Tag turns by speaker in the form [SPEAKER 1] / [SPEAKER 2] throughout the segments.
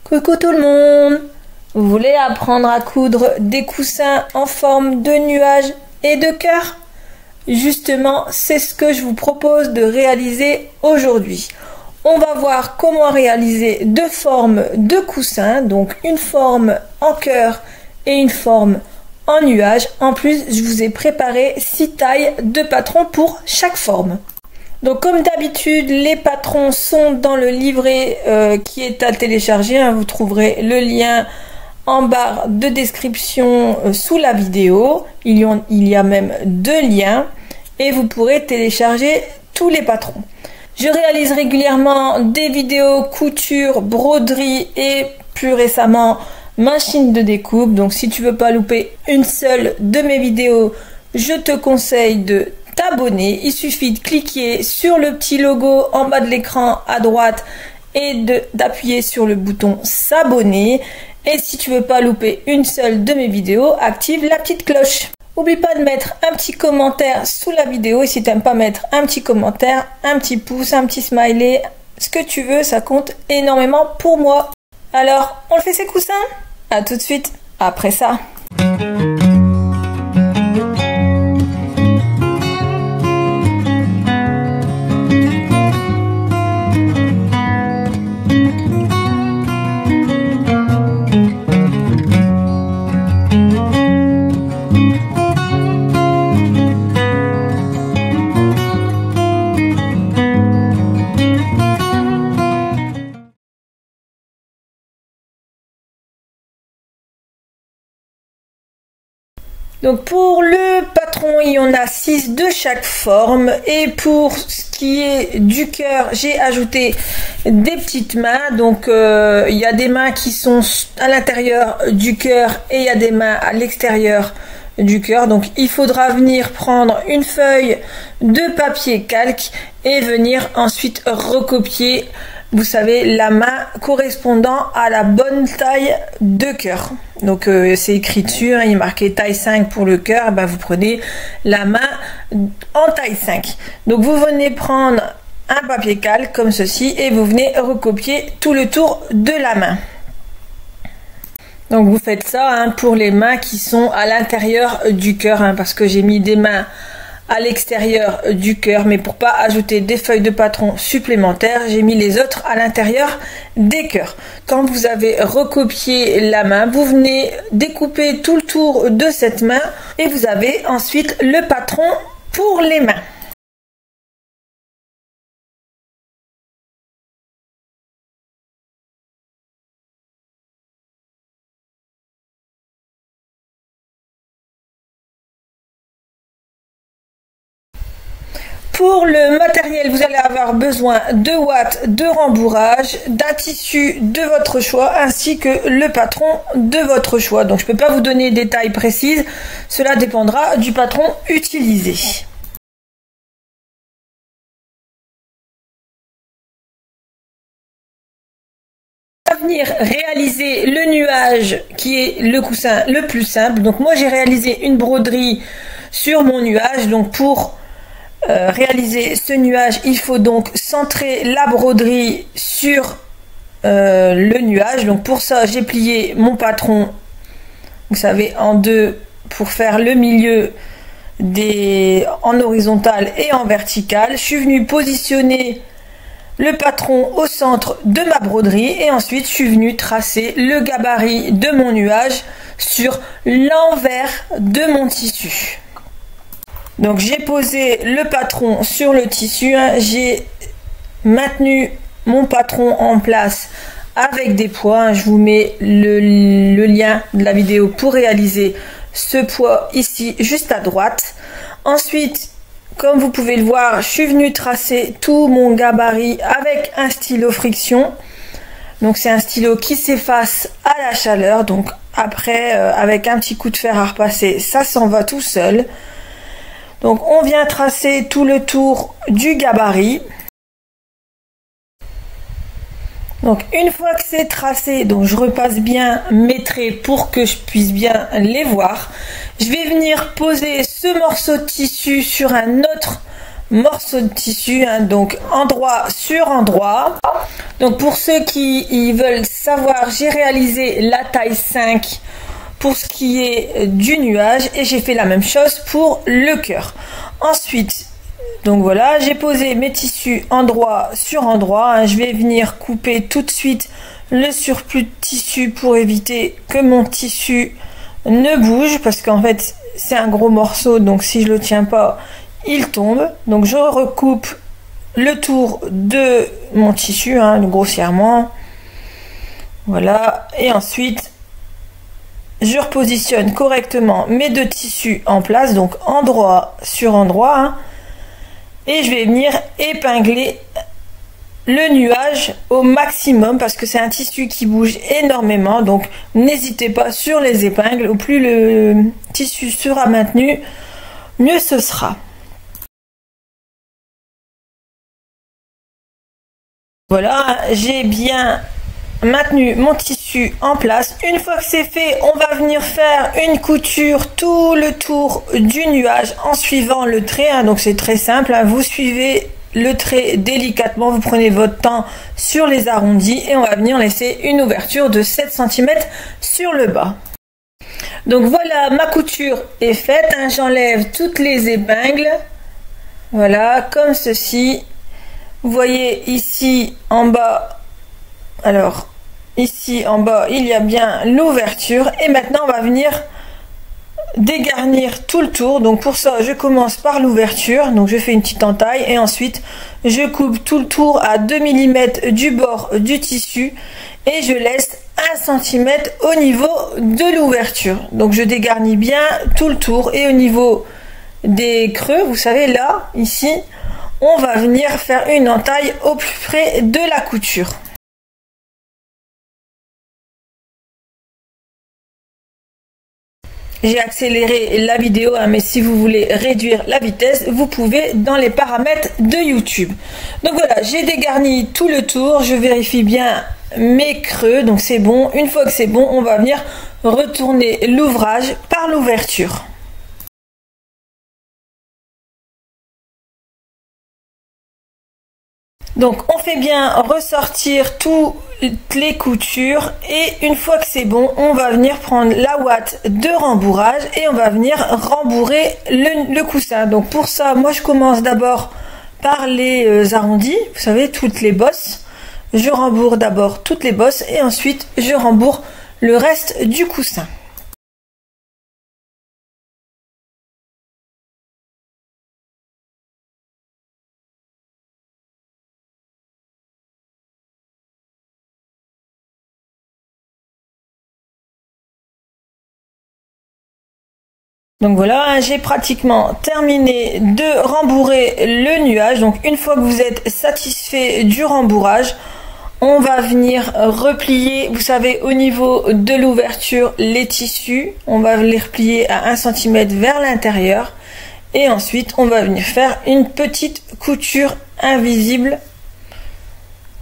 [SPEAKER 1] Coucou tout le monde! Vous voulez apprendre à coudre des coussins en forme de nuages et de cœur? Justement, c'est ce que je vous propose de réaliser aujourd'hui. On va voir comment réaliser deux formes de coussins, donc une forme en cœur et une forme en nuage. En plus, je vous ai préparé 6 tailles de patrons pour chaque forme. Donc comme d'habitude, les patrons sont dans le livret qui est à télécharger. Vous trouverez le lien en barre de description sous la vidéo. Il y a même 2 liens et vous pourrez télécharger tous les patrons. Je réalise régulièrement des vidéos couture, broderie et plus récemment machine de découpe. Donc si tu veux pas louper une seule de mes vidéos, je te conseille de t'abonner. Il suffit de cliquer sur le petit logo en bas de l'écran à droite et d'appuyer sur le bouton s'abonner. Et si tu veux pas louper une seule de mes vidéos, active la petite cloche. N'oublie pas de mettre un petit commentaire sous la vidéo et si tu n'aimes pas mettre un petit commentaire, un petit pouce, un petit smiley, ce que tu veux, ça compte énormément pour moi. Alors, on le fait ces coussins? À tout de suite après ça. Donc pour le patron, il y en a 6 de chaque forme. Et pour ce qui est du cœur, j'ai ajouté des petites mains. Donc il y a des mains qui sont à l'intérieur du cœur et il y a des mains à l'extérieur du cœur. Donc il faudra venir prendre une feuille de papier calque et venir ensuite recopier, vous savez, la main correspondant à la bonne taille de cœur. Donc c'est écrit dessus, il est marqué taille 5 pour le cœur, vous prenez la main en taille 5. Donc vous venez prendre un papier calque comme ceci et vous venez recopier tout le tour de la main. Donc vous faites ça pour les mains qui sont à l'intérieur du cœur, parce que j'ai mis des mains à l'extérieur du cœur, mais pour pas ajouter des feuilles de patron supplémentaires, j'ai mis les autres à l'intérieur des cœurs. Quand vous avez recopié la main, vous venez découper tout le tour de cette main et vous avez ensuite le patron pour les mains. Pour le matériel, vous allez avoir besoin de ouates de rembourrage, d'un tissu de votre choix ainsi que le patron de votre choix. Donc je ne peux pas vous donner des tailles précises, cela dépendra du patron utilisé. On va venir réaliser le nuage qui est le coussin le plus simple. Donc moi j'ai réalisé une broderie sur mon nuage. Donc pour réaliser ce nuage, il faut donc centrer la broderie sur le nuage. Donc pour ça, j'ai plié mon patron, vous savez, en deux pour faire le milieu en horizontal et en vertical. Je suis venue positionner le patron au centre de ma broderie et ensuite je suis venue tracer le gabarit de mon nuage sur l'envers de mon tissu. Donc j'ai posé le patron sur le tissu, j'ai maintenu mon patron en place avec des poids. Je vous mets le lien de la vidéo pour réaliser ce poids ici juste à droite. Ensuite, comme vous pouvez le voir, je suis venue tracer tout mon gabarit avec un stylo friction. Donc c'est un stylo qui s'efface à la chaleur. Donc après, avec un petit coup de fer à repasser, ça s'en va tout seul. Donc on vient tracer tout le tour du gabarit. Donc une fois que c'est tracé, donc je repasse bien mes traits pour que je puisse bien les voir. Je vais venir poser ce morceau de tissu sur un autre morceaux de tissu, hein, donc endroit sur endroit. Donc pour ceux qui veulent savoir, j'ai réalisé la taille 5 pour ce qui est du nuage et j'ai fait la même chose pour le cœur. Ensuite, donc voilà, j'ai posé mes tissus endroit sur endroit, hein. Je vais venir couper tout de suite le surplus de tissu pour éviter que mon tissu ne bouge, parce qu'en fait c'est un gros morceau, donc si je le tiens pas il tombe. Donc je recoupe le tour de mon tissu, hein, grossièrement, voilà, et ensuite je repositionne correctement mes deux tissus en place, donc endroit sur endroit, hein, et je vais venir épingler le nuage au maximum parce que c'est un tissu qui bouge énormément, donc n'hésitez pas sur les épingles. Au plus le tissu sera maintenu, mieux ce sera. Voilà, j'ai bien maintenu mon tissu en place. Une fois que c'est fait, on va venir faire une couture tout le tour du nuage en suivant le trait, hein. Donc c'est très simple, hein. Vous suivez le trait délicatement, vous prenez votre temps sur les arrondis et on va venir laisser une ouverture de 7 cm sur le bas. Donc voilà, ma couture est faite, hein. J'enlève toutes les épingles, voilà, comme ceci. Vous voyez ici en bas, alors ici en bas il y a bien l'ouverture, et maintenant on va venir dégarnir tout le tour. Donc pour ça je commence par l'ouverture, donc je fais une petite entaille et ensuite je coupe tout le tour à 2 mm du bord du tissu et je laisse 1 cm au niveau de l'ouverture. Donc je dégarnis bien tout le tour, et au niveau des creux, vous savez là, ici, on va venir faire une entaille au plus près de la couture. J'ai accéléré la vidéo, hein, mais si vous voulez réduire la vitesse, vous pouvez dans les paramètres de YouTube. Donc voilà, j'ai dégarni tout le tour, je vérifie bien mes creux, donc c'est bon. Une fois que c'est bon, on va venir retourner l'ouvrage par l'ouverture. Donc on fait bien ressortir toutes les coutures, et une fois que c'est bon, on va venir prendre la ouate de rembourrage et on va venir rembourrer le coussin. Donc pour ça, moi je commence d'abord par les arrondis, vous savez, toutes les bosses. Je rembourre d'abord toutes les bosses et ensuite je rembourre le reste du coussin. Donc voilà, j'ai pratiquement terminé de rembourrer le nuage. Donc une fois que vous êtes satisfait du rembourrage, on va venir replier, vous savez, au niveau de l'ouverture, les tissus. On va les replier à 1 cm vers l'intérieur. Et ensuite, on va venir faire une petite couture invisible.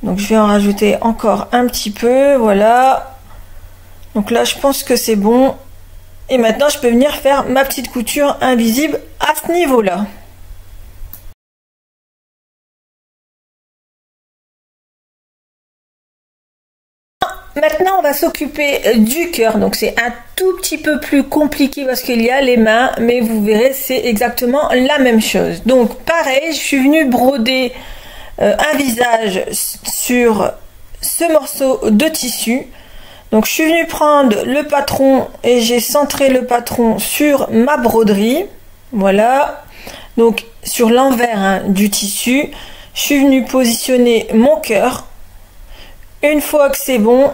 [SPEAKER 1] Donc je vais en rajouter encore un petit peu, voilà. Donc là, je pense que c'est bon. Et maintenant, je peux venir faire ma petite couture invisible à ce niveau-là. Maintenant, on va s'occuper du cœur. Donc, c'est un tout petit peu plus compliqué parce qu'il y a les mains, mais vous verrez, c'est exactement la même chose. Donc, pareil, je suis venue broder un visage sur ce morceau de tissu. Donc je suis venue prendre le patron et j'ai centré le patron sur ma broderie, voilà, donc sur l'envers, hein, du tissu. Je suis venue positionner mon cœur. Une fois que c'est bon,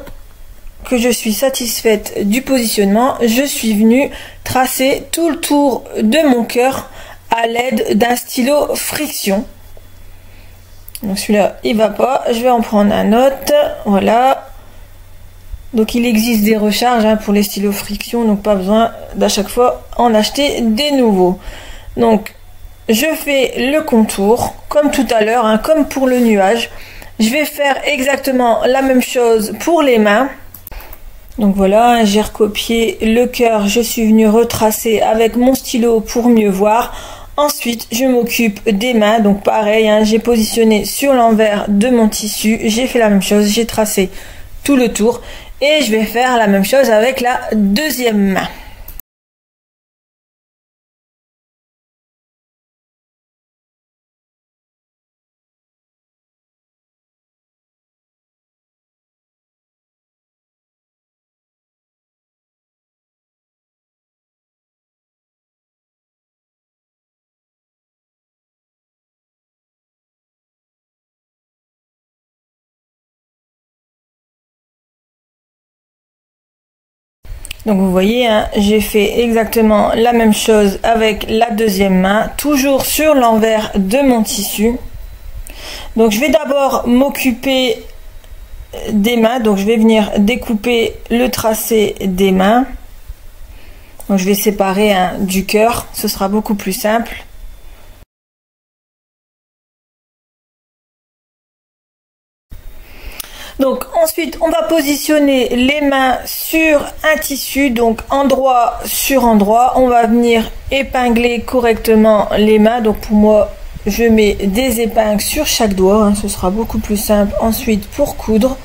[SPEAKER 1] que je suis satisfaite du positionnement, je suis venue tracer tout le tour de mon cœur à l'aide d'un stylo friction. Donc celui-là il va pas, je vais en prendre un autre, voilà. Donc il existe des recharges, hein, pour les stylos friction, donc pas besoin d'à chaque fois en acheter des nouveaux. Donc je fais le contour comme tout à l'heure, hein, comme pour le nuage. Je vais faire exactement la même chose pour les mains. Donc voilà, hein, j'ai recopié le cœur, je suis venue retracer avec mon stylo pour mieux voir. Ensuite, je m'occupe des mains, donc pareil, hein, j'ai positionné sur l'envers de mon tissu, j'ai fait la même chose, j'ai tracé tout le tour et je vais faire la même chose avec la deuxième main. Donc vous voyez, hein, j'ai fait exactement la même chose avec la deuxième main, toujours sur l'envers de mon tissu. Donc je vais d'abord m'occuper des mains, donc je vais venir découper le tracé des mains. Donc je vais séparer du cœur, ce sera beaucoup plus simple. Donc ensuite on va positionner les mains sur un tissu, donc endroit sur endroit. On va venir épingler correctement les mains. Donc pour moi je mets des épingles sur chaque doigt, hein, ce sera beaucoup plus simple ensuite pour coudre.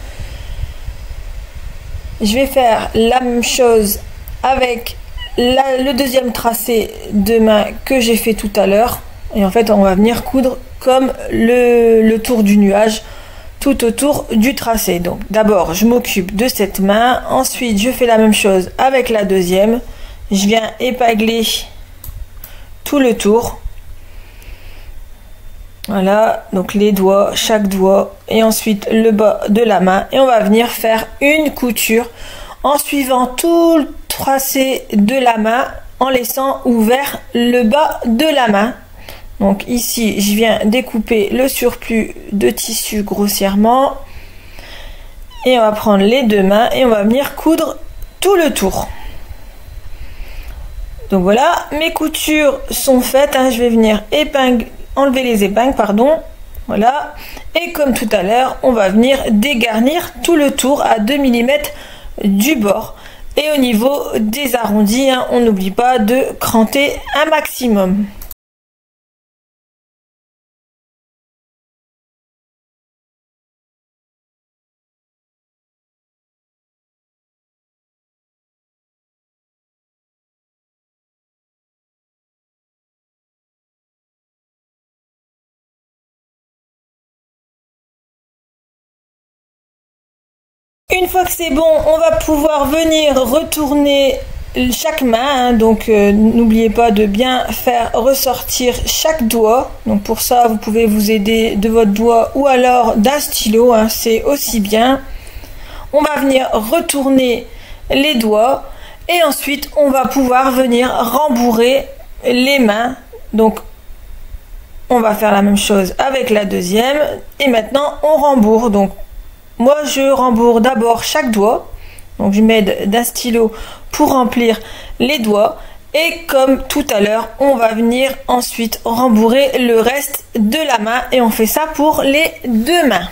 [SPEAKER 1] Je vais faire la même chose avec le deuxième tracé de main que j'ai fait tout à l'heure. Et en fait on va venir coudre comme le tour du nuage tout autour du tracé. Donc d'abord je m'occupe de cette main, ensuite je fais la même chose avec la deuxième, je viens épingler tout le tour, voilà, donc les doigts, chaque doigt, et ensuite le bas de la main, et on va venir faire une couture en suivant tout le tracé de la main en laissant ouvert le bas de la main. Donc ici, je viens découper le surplus de tissu grossièrement. Et on va prendre les deux mains et on va venir coudre tout le tour. Donc voilà, mes coutures sont faites, hein. Je vais venir enlever les épingles, pardon. Voilà. Et comme tout à l'heure, on va venir dégarnir tout le tour à 2 mm du bord. Et au niveau des arrondis, hein, on n'oublie pas de cranter un maximum. Une fois que c'est bon, on va pouvoir venir retourner chaque main, hein. Donc n'oubliez pas de bien faire ressortir chaque doigt. Donc pour ça, vous pouvez vous aider de votre doigt ou alors d'un stylo, hein, c'est aussi bien. On va venir retourner les doigts et ensuite on va pouvoir venir rembourrer les mains. Donc on va faire la même chose avec la deuxième et maintenant on rembourre. Donc moi je rembourre d'abord chaque doigt, donc je m'aide d'un stylo pour remplir les doigts et comme tout à l'heure on va venir ensuite rembourrer le reste de la main et on fait ça pour les deux mains.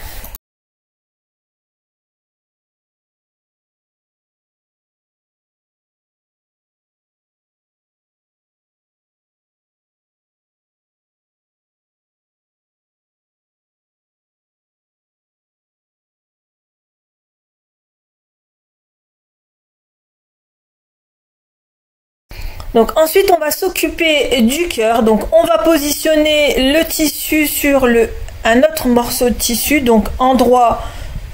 [SPEAKER 1] Donc ensuite on va s'occuper du cœur, donc on va positionner le tissu sur un autre morceau de tissu, donc endroit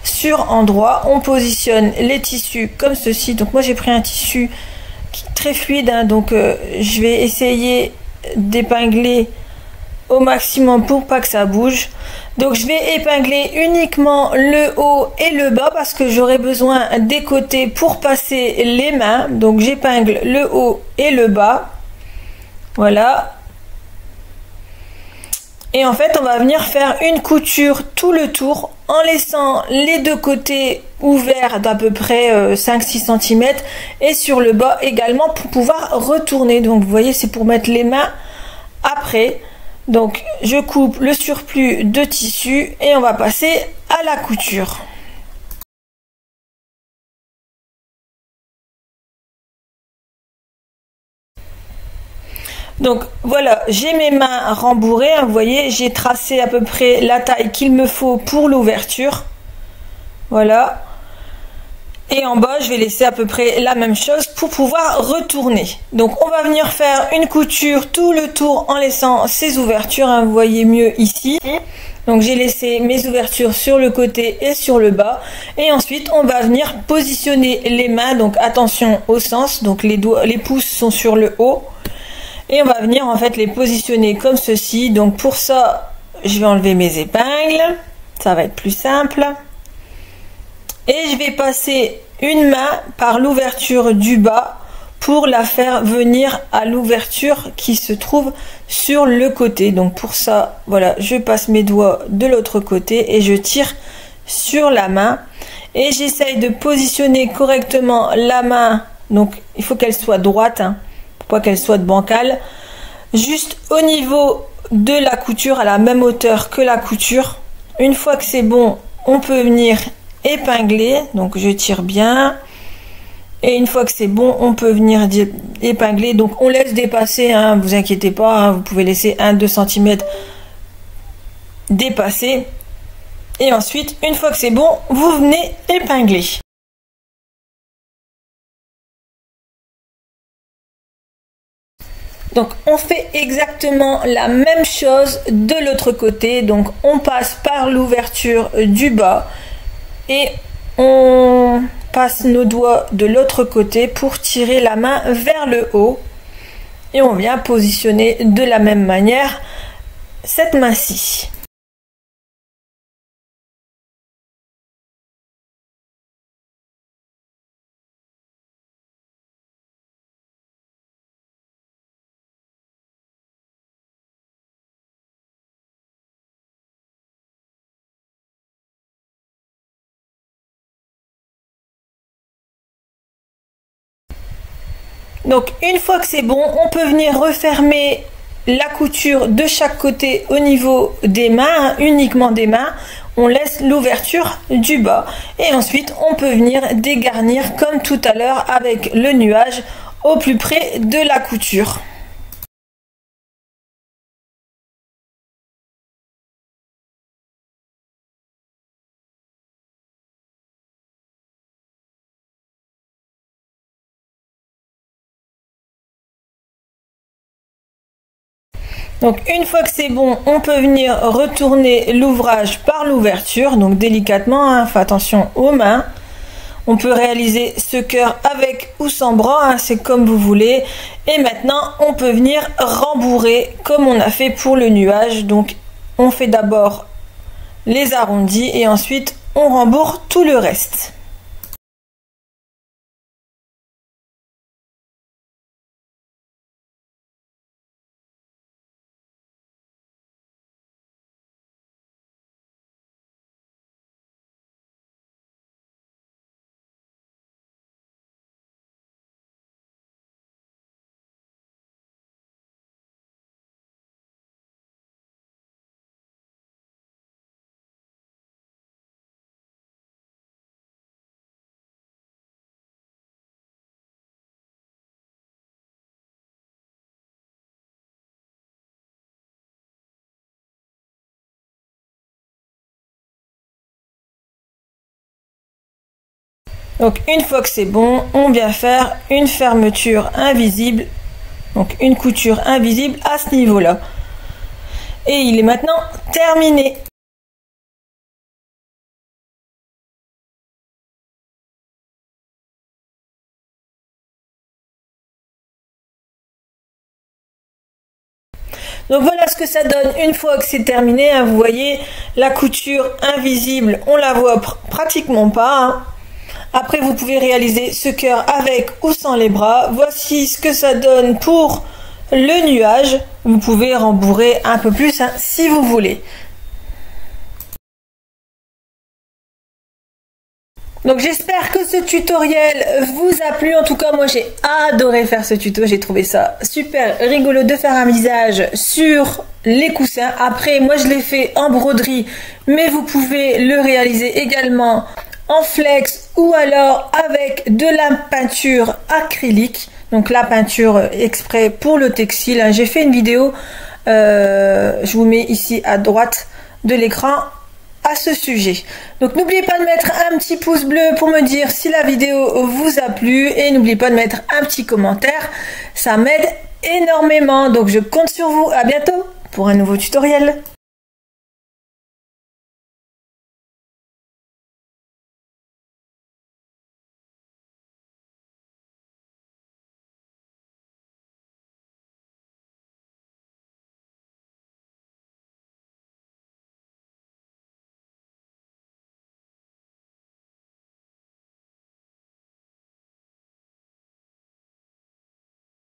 [SPEAKER 1] sur endroit, on positionne les tissus comme ceci. Donc moi j'ai pris un tissu qui est très fluide, hein, donc je vais essayer d'épingler au maximum pour pas que ça bouge. Donc je vais épingler uniquement le haut et le bas parce que j'aurai besoin des côtés pour passer les mains. Donc j'épingle le haut et le bas. Voilà. Et en fait on va venir faire une couture tout le tour en laissant les deux côtés ouverts d'à peu près 5-6 cm et sur le bas également pour pouvoir retourner. Donc vous voyez, c'est pour mettre les mains après. Donc je coupe le surplus de tissu et on va passer à la couture. Donc voilà, j'ai mes mains rembourrées, hein, vous voyez, j'ai tracé à peu près la taille qu'il me faut pour l'ouverture. Voilà. Et en bas, je vais laisser à peu près la même chose pour pouvoir retourner. Donc on va venir faire une couture tout le tour en laissant ces ouvertures, hein, vous voyez mieux ici. Donc j'ai laissé mes ouvertures sur le côté et sur le bas. Et ensuite on va venir positionner les mains, donc attention au sens, donc les pouces sont sur le haut. Et on va venir en fait les positionner comme ceci. Donc pour ça, je vais enlever mes épingles, ça va être plus simple. Et je vais passer une main par l'ouverture du bas pour la faire venir à l'ouverture qui se trouve sur le côté. Donc pour ça, voilà, je passe mes doigts de l'autre côté et je tire sur la main. Et j'essaye de positionner correctement la main. Donc il faut qu'elle soit droite, hein, pour pas qu'elle soit bancale. Juste au niveau de la couture, à la même hauteur que la couture. Une fois que c'est bon, on peut venir épingler, donc je tire bien, et une fois que c'est bon, on peut venir épingler, donc on laisse dépasser, hein, vous inquiétez pas, hein, vous pouvez laisser 1-2 cm dépasser, et ensuite, une fois que c'est bon, vous venez épingler. Donc on fait exactement la même chose de l'autre côté, donc on passe par l'ouverture du bas, et on passe nos doigts de l'autre côté pour tirer la main vers le haut et on vient positionner de la même manière cette main-ci. Donc une fois que c'est bon, on peut venir refermer la couture de chaque côté au niveau des mains, hein, uniquement des mains. On laisse l'ouverture du bas et ensuite on peut venir dégarnir comme tout à l'heure avec le nuage au plus près de la couture. Donc une fois que c'est bon, on peut venir retourner l'ouvrage par l'ouverture, donc délicatement, hein, faites attention aux mains. On peut réaliser ce cœur avec ou sans bras, hein, c'est comme vous voulez. Et maintenant, on peut venir rembourrer comme on a fait pour le nuage. Donc on fait d'abord les arrondis et ensuite on rembourre tout le reste. Donc une fois que c'est bon, on vient faire une fermeture invisible, donc une couture invisible à ce niveau-là. Et il est maintenant terminé. Donc voilà ce que ça donne une fois que c'est terminé, hein. Vous voyez, la couture invisible, on la voit pratiquement pas, hein. Après, vous pouvez réaliser ce cœur avec ou sans les bras. Voici ce que ça donne pour le nuage. Vous pouvez rembourrer un peu plus, hein, si vous voulez. Donc j'espère que ce tutoriel vous a plu. En tout cas, moi j'ai adoré faire ce tuto. J'ai trouvé ça super rigolo de faire un visage sur les coussins. Après, moi je l'ai fait en broderie, mais vous pouvez le réaliser également en flex ou alors avec de la peinture acrylique. Donc la peinture exprès pour le textile, hein. J'ai fait une vidéo, je vous mets ici à droite de l'écran à ce sujet. Donc n'oubliez pas de mettre un petit pouce bleu pour me dire si la vidéo vous a plu et n'oubliez pas de mettre un petit commentaire, ça m'aide énormément. Donc je compte sur vous, à bientôt pour un nouveau tutoriel.